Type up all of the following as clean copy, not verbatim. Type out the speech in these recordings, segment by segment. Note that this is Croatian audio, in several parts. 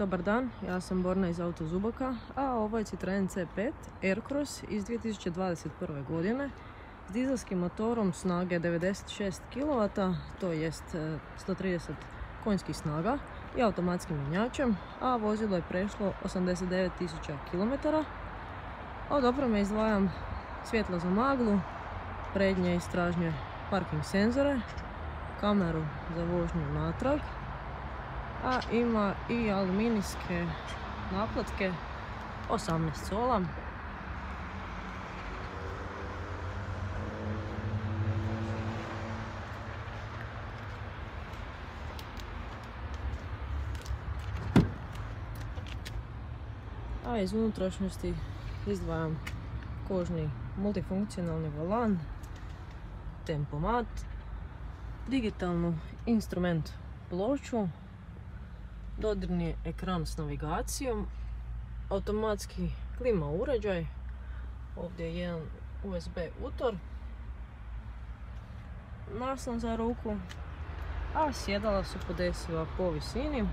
Dobar dan, ja sam Borna iz Auto Zubaka, a ovo je Citroen C5 Aircross iz 2021. godine s dizelskim motorom snage 96 kW, to jest 130 konjskih snaga i automatskim mjenjačem, a vozilo je prešlo 89.000 km. Od opreme izdvajam svjetlo za maglu, prednje i stražnje parking senzore, kameru za vožnju natrag, a ima i aluminijske naplatke 18 sola. A iz unutrašnjosti izdvajam kožni multifunkcionalni volan, tempomat, digitalnu instrument ploču, dodirni ekran s navigacijom, automatski klima uređaj, ovdje je jedan USB utor, naslon za ruku, a sjedala su podesiva po visini.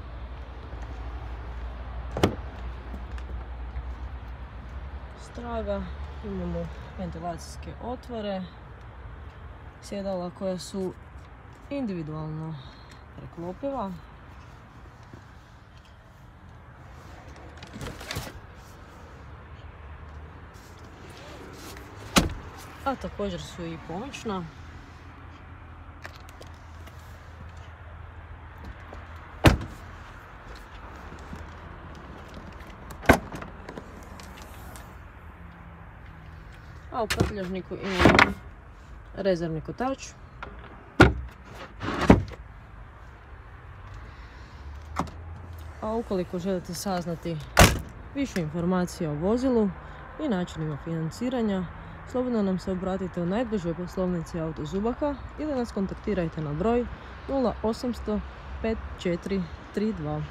Straga imamo ventilacijske otvore, sjedala koja su individualno preklopiva. A također su i pomoćna. A u prtljažniku imamo rezervni kotač. A ukoliko želite saznati više informacija o vozilu i načinima financiranja, slobodno nam se obratite u najbližoj poslovnici Auto Zubaka ili nas kontaktirajte na broj 0800 5432.